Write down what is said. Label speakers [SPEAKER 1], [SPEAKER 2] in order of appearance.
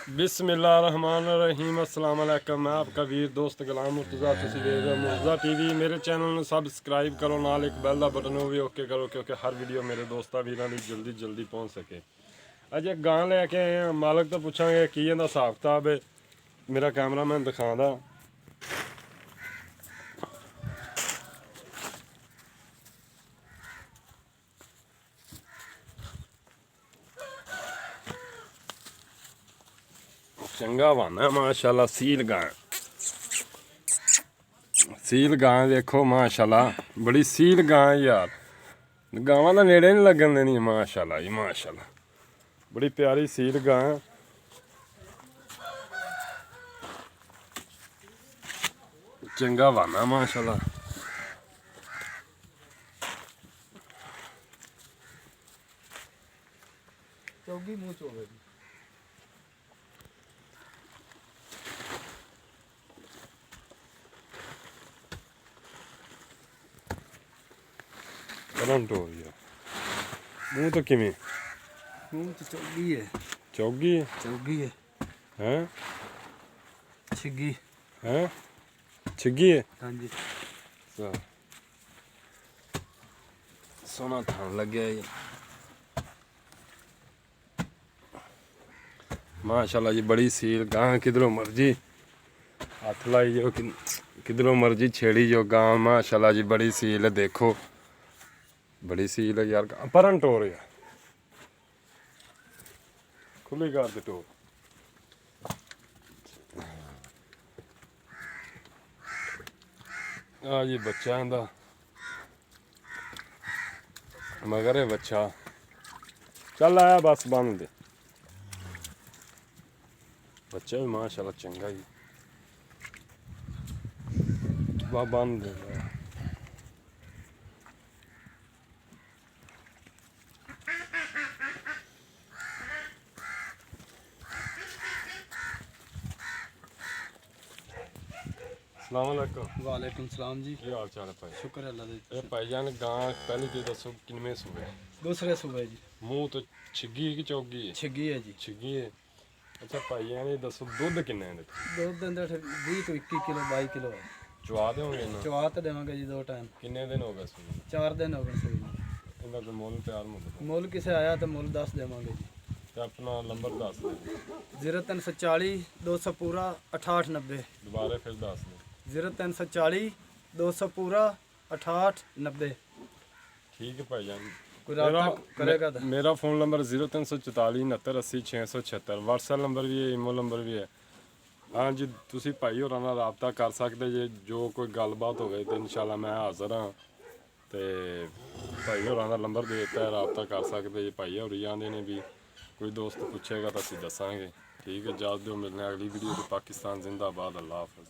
[SPEAKER 1] बिस्मिल्लाहिर्रहमानिर्रहीम अस्सलाम वालेकुम। मैं आपका वीर दोस्त गुलाम मुर्तज़ा, तुसीं देख रहे हो मुर्तज़ा टीवी। मेरे चैनल ਨੂੰ ਸਬਸਕ੍ਰਾਈਬ ਕਰੋ, ਨਾਲ ਇੱਕ ਬੈਲ ਦਾ ਬਟਨ ਉਹ ਵੀ ਓਕੇ ਕਰੋ ਕਿਉਂਕਿ ਹਰ ਵੀਡੀਓ ਮੇਰੇ ਦੋਸਤਾਂ ਵੀਰਾਂ ਦੀ ਜਲਦੀ ਪਹੁੰਚ ਸਕੇ। ਅੱਜ ਇੱਕ ਗਾਂ ਲੈ ਕੇ ਆਏ ਹਾਂ, ਮਾਲਕ ਤੋਂ ਪੁੱਛਾਂਗੇ ਕੀ ਇਹਦਾ ਹਿਸਾਬ ਕਿਤਾਬ ਹੈ। ਮੇਰਾ ਕੈਮਰਾਮੈਨ ਦਿਖਾਉਂਦਾ। चंगा बहाना माशाल्लाह। सील गां देखो माशाल्लाह, बड़ी सील गां यार। गावां दा नेड़े नहीं लगन देनी माशाल्लाह जी माशाल्लाह। बड़ी प्यारी सील गां। चंगा बहाना माशाल्लाह।
[SPEAKER 2] चौगी मुँह चोगे
[SPEAKER 1] करंट हो गया मुँह तो किमें
[SPEAKER 2] मुँह तो चौगी है।
[SPEAKER 1] चौगी
[SPEAKER 2] चौगी है
[SPEAKER 1] हैं
[SPEAKER 2] छिगी
[SPEAKER 1] हैं छिगी है।
[SPEAKER 2] हाँ जी
[SPEAKER 1] सोना थान लग गया ये माशाल्लाह जी। बड़ी सील गां, किधरों मर्जी हाथ लाई जो, किधरों मर्जी छेड़ी जो गां माशाल्लाह जी। बड़ी सील है देखो, बड़ी सील है यार। परन टोर यार, खुली कर दे टोर। आ जी बच्चा इंदा मगर है बच्चा। चल आया बस बंद दे। बच्चा भी माशाल्लाह चंगा ही बंद दे। अस्सलामुअलैकुम।
[SPEAKER 2] वालेकुम सलाम जी।
[SPEAKER 1] की हाल चाल है भाई?
[SPEAKER 2] शुक्र है अल्लाह दे।
[SPEAKER 1] ये भाईजान गां पहली चीज दसो किनमें सूबे?
[SPEAKER 2] दूसरे सुबह जी।
[SPEAKER 1] मुंह तो छिगी की चौगी है?
[SPEAKER 2] छिगी है जी।
[SPEAKER 1] छिगी है। अच्छा भाईजान ये दसो दुध किन्ने है?
[SPEAKER 2] दूध दिन 20 तो 21 किलो 22 किलो है।
[SPEAKER 1] चवा दोगे ना?
[SPEAKER 2] चवा तो देवांगे जी 2 टाइम।
[SPEAKER 1] किन्ने दिन हो गए सूबे?
[SPEAKER 2] 4 दिन हो गए सही।
[SPEAKER 1] इनका कोई मुल प्यार मुल
[SPEAKER 2] मुल किसे आया तो मुल 10 देवांगे जी।
[SPEAKER 1] ते अपना नंबर दस दे।
[SPEAKER 2] 0340 200 पूरा 6890।
[SPEAKER 1] दोबारा फिर दस दे।
[SPEAKER 2] 0340 200 पूरा 6890।
[SPEAKER 1] ठीक है भाईजान।
[SPEAKER 2] कोई राब्ता करेगा तो
[SPEAKER 1] मेरा फ़ोन नंबर 0344 69 80 676। व्हाट्सएप नंबर भी है, ईमेल नंबर भी है। हाँ जी, तुसी भाई होरां नाल राबता कर सकते जे। जो कोई गलबात हो गई तो इंशाल्लाह मैं हाज़र हाँ। तो भाई होरां दा नंबर दे दिता है, राबता कर सकते जे। भाई होरी आंदे ने भी कोई दोस्त पूछेगा तो असीं दसांगे। ठीक है, इजाज़त दो, मिलने अगली वीडियो। पाकिस्तान जिंदाबाद। अल्लाह हाफ़िज़।